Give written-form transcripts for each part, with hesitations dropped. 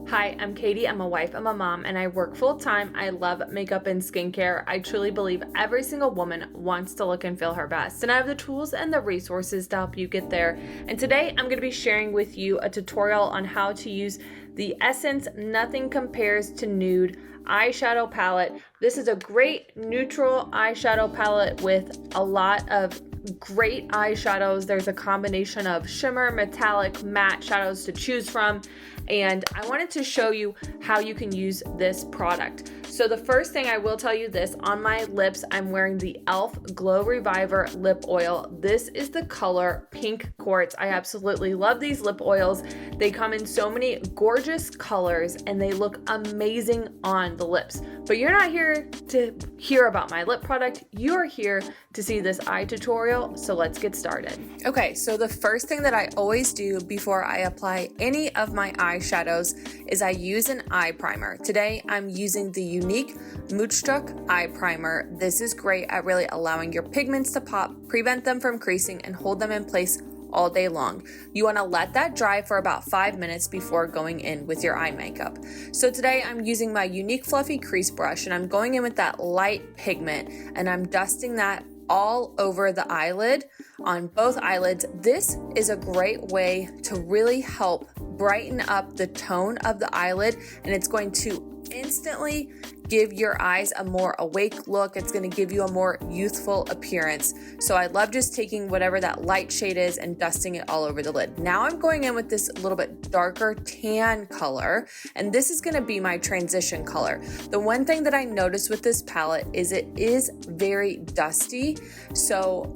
Hi, I'm Katie. I'm a wife, I'm a mom, and I work full time. I love makeup and skincare. I truly believe every single woman wants to look and feel her best, and I have the tools and the resources to help you get there. And today I'm going to be sharing with you a tutorial on how to use the Essence Nothing Compares to Nude Eyeshadow Palette. This is a great neutral eyeshadow palette with a lot of great eyeshadows. There's a combination of shimmer, metallic, matte shadows to choose from, and I wanted to show you how you can use this product. So the first thing I will tell you this, on my lips I'm wearing the e.l.f. Glow Reviver lip oil. This is the color Pink Quartz. I absolutely love these lip oils. They come in so many gorgeous colors and they look amazing on the lips. But you're not here to hear about my lip product, you're here to see this eye tutorial, so let's get started. Okay, so the first thing that I always do before I apply any of my eyeshadows is I use an eye primer. Today I'm using the unique Moodstruck eye primer. This is great at really allowing your pigments to pop, prevent them from creasing, and hold them in place all day long. You want to let that dry for about 5 minutes before going in with your eye makeup. So today I'm using my unique fluffy crease brush and I'm going in with that light pigment and I'm dusting that all over the eyelid, on both eyelids. This is a great way to really help brighten up the tone of the eyelid, and it's going to instantly give your eyes a more awake look. It's going to give you a more youthful appearance. So I love just taking whatever that light shade is and dusting it all over the lid. Now I'm going in with this little bit darker tan color, and this is going to be my transition color. The one thing that I noticed with this palette is it is very dusty, so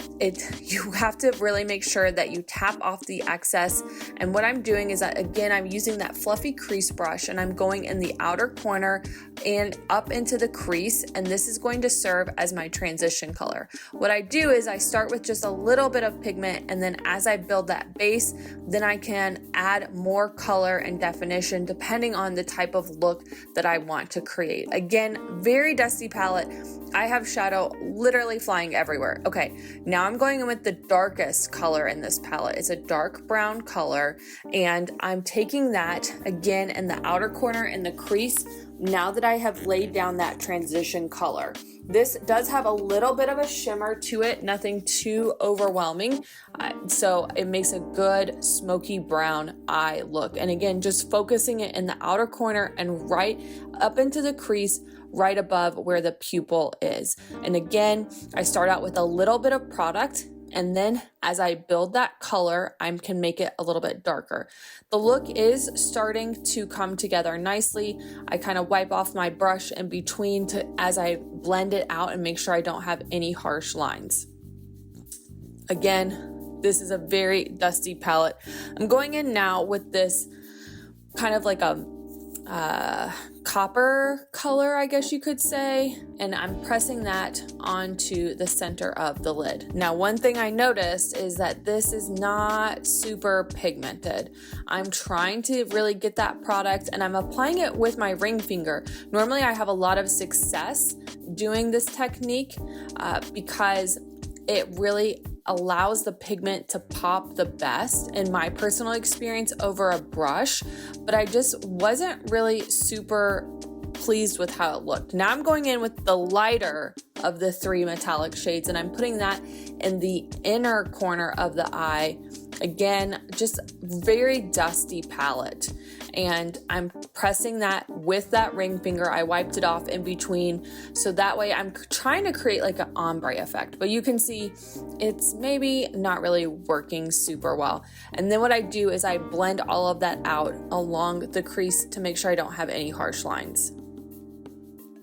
you have to really make sure that you tap off the excess. And what I'm doing is that, again, I'm using that fluffy crease brush and I'm going in the outer corner and up into the crease, and this is going to serve as my transition color. What I do is I start with just a little bit of pigment, and then as I build that base, then I can add more color and definition depending on the type of look that I want to create. Again, very dusty palette. I have shadow literally flying everywhere. Okay, now I'm going in with the darkest color in this palette. It's a dark brown color, and I'm taking that again in the outer corner in the crease now that I have laid down that transition color. This does have a little bit of a shimmer to it, nothing too overwhelming, so it makes a good smoky brown eye look. And again, just focusing it in the outer corner and right up into the crease, right above where the pupil is. And again, I start out with a little bit of product, and then as I build that color, I can make it a little bit darker. The look is starting to come together nicely. I kind of wipe off my brush in between as I blend it out and make sure I don't have any harsh lines. Again, this is a very dusty palette. I'm going in now with this kind of like a copper color, I guess you could say, and I'm pressing that onto the center of the lid. Now, one thing I noticed is that this is not super pigmented. I'm trying to really get that product, and I'm applying it with my ring finger. Normally I have a lot of success doing this technique because it really allows the pigment to pop the best in my personal experience over a brush, but I just wasn't really super pleased with how it looked. Now I'm going in with the lighter of the three metallic shades, and I'm putting that in the inner corner of the eye. Again, just very dusty palette. And I'm pressing that with that ring finger. I wiped it off in between, so that way I'm trying to create like an ombre effect, but you can see it's maybe not really working super well. And then what I do is I blend all of that out along the crease to make sure I don't have any harsh lines.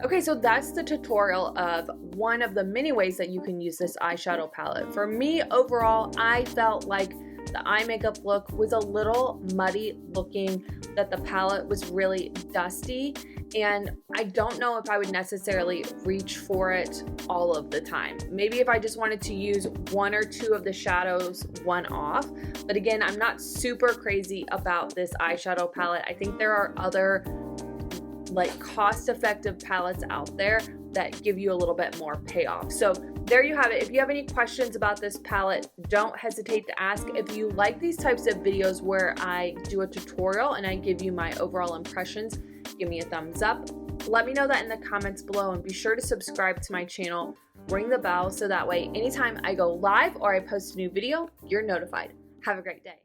Okay, so that's the tutorial of one of the many ways that you can use this eyeshadow palette. For me, overall, I felt like the eye makeup look was a little muddy looking, that the palette was really dusty, and I don't know if I would necessarily reach for it all of the time. Maybe if I just wanted to use one or two of the shadows one off, but again, I'm not super crazy about this eyeshadow palette. I think there are other like cost-effective palettes out there, that give you a little bit more payoff. So there you have it. If you have any questions about this palette, don't hesitate to ask. If you like these types of videos where I do a tutorial and I give you my overall impressions, give me a thumbs up. Let me know that in the comments below, and be sure to subscribe to my channel, ring the bell, so that way anytime I go live or I post a new video, you're notified. Have a great day.